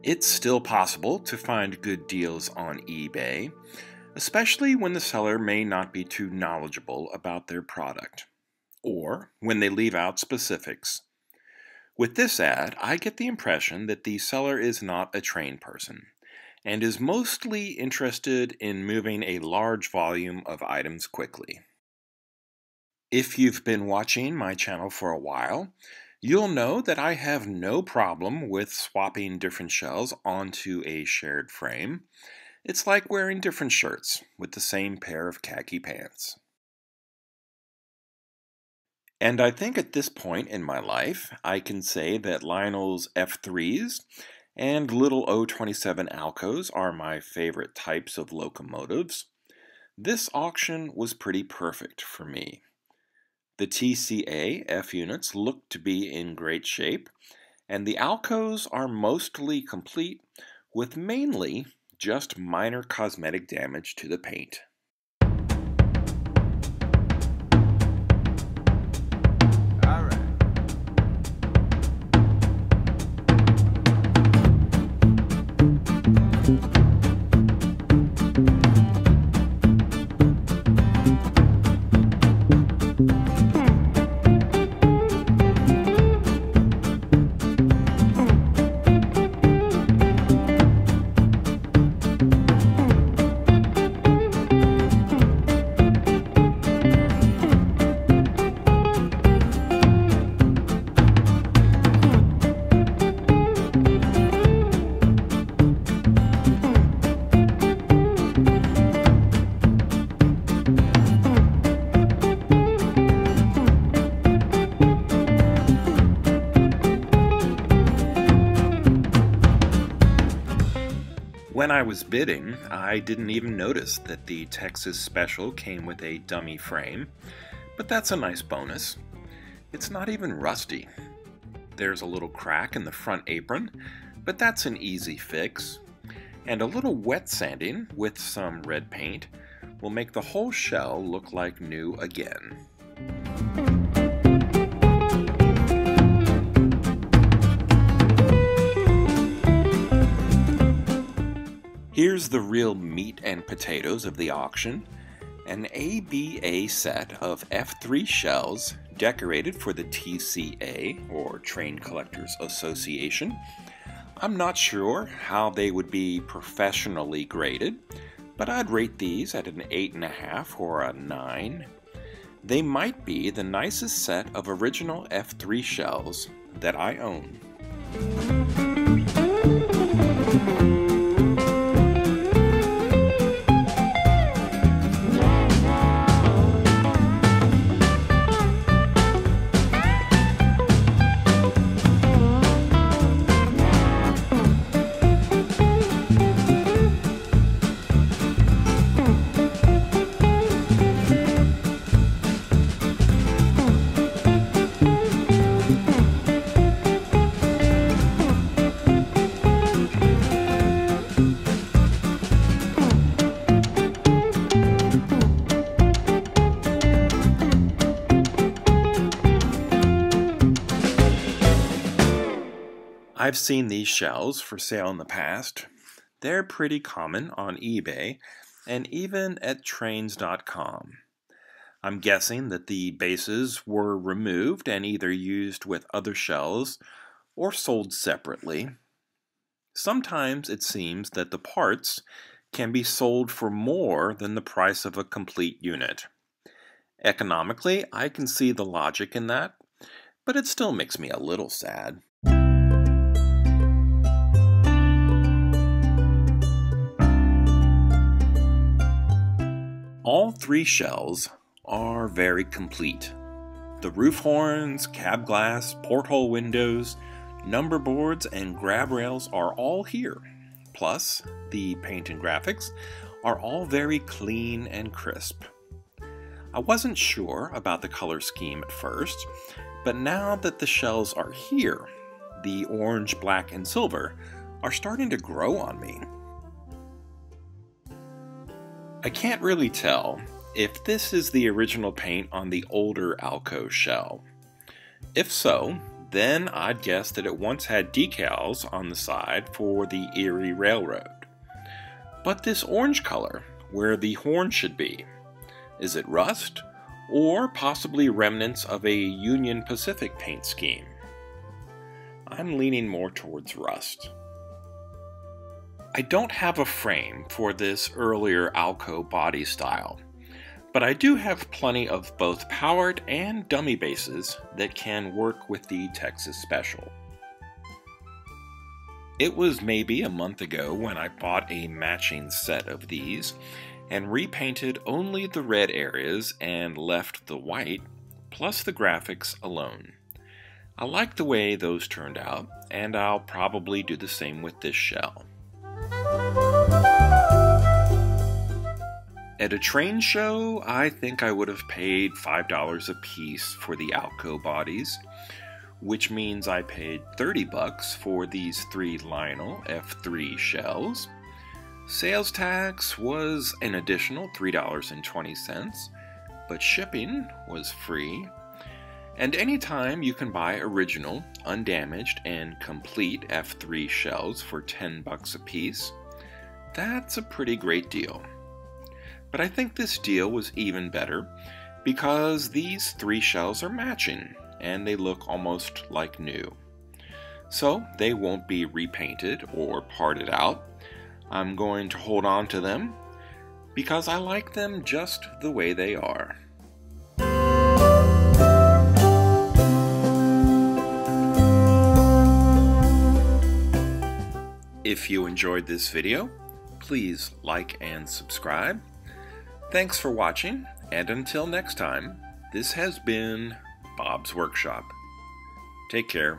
It's still possible to find good deals on eBay, especially when the seller may not be too knowledgeable about their product, or when they leave out specifics. With this ad, I get the impression that the seller is not a trained person, and is mostly interested in moving a large volume of items quickly. If you've been watching my channel for a while, you'll know that I have no problem with swapping different shells onto a shared frame. It's like wearing different shirts with the same pair of khaki pants. And I think at this point in my life, I can say that Lionel's F-3s and little O27 Alcos are my favorite types of locomotives. This auction was pretty perfect for me. The TCA F units look to be in great shape, and the Alcos are mostly complete, with mainly just minor cosmetic damage to the paint. When I was bidding, I didn't even notice that the Texas Special came with a dummy frame, but that's a nice bonus. It's not even rusty. There's a little crack in the front apron, but that's an easy fix. And a little wet sanding with some red paint will make the whole shell look like new again. Here's the real meat and potatoes of the auction, an ABA set of F3 shells decorated for the TCA, or Train Collectors Association. I'm not sure how they would be professionally graded, but I'd rate these at an 8.5 or a 9. They might be the nicest set of original F3 shells that I own. I've seen these shells for sale in the past. They're pretty common on eBay and even at trains.com. I'm guessing that the bases were removed and either used with other shells or sold separately. Sometimes it seems that the parts can be sold for more than the price of a complete unit. Economically, I can see the logic in that, but it still makes me a little sad. All three shells are very complete. The roof horns, cab glass, porthole windows, number boards, and grab rails are all here. Plus, the paint and graphics are all very clean and crisp. I wasn't sure about the color scheme at first, but now that the shells are here, the orange, black, and silver are starting to grow on me. I can't really tell if this is the original paint on the older Alco shell. If so, then I'd guess that it once had decals on the side for the Erie Railroad. But this orange color, where the horn should be, is it rust or possibly remnants of a Union Pacific paint scheme? I'm leaning more towards rust. I don't have a frame for this earlier Alco body style, but I do have plenty of both powered and dummy bases that can work with the Texas Special. It was maybe a month ago when I bought a matching set of these and repainted only the red areas and left the white plus the graphics alone. I like the way those turned out, and I'll probably do the same with this shell. At a train show, I think I would have paid $5 a piece for the Alco bodies, which means I paid $30 for these 3 Lionel F-3 shells. Sales tax was an additional $3.20, but shipping was free. And anytime you can buy original, undamaged, and complete F-3 shells for $10 a piece, that's a pretty great deal. But I think this deal was even better because these 3 shells are matching and they look almost like new. So they won't be repainted or parted out. I'm going to hold on to them because I like them just the way they are. If you enjoyed this video, please like and subscribe. Thanks for watching, and until next time, this has been Bob's Workshop. Take care.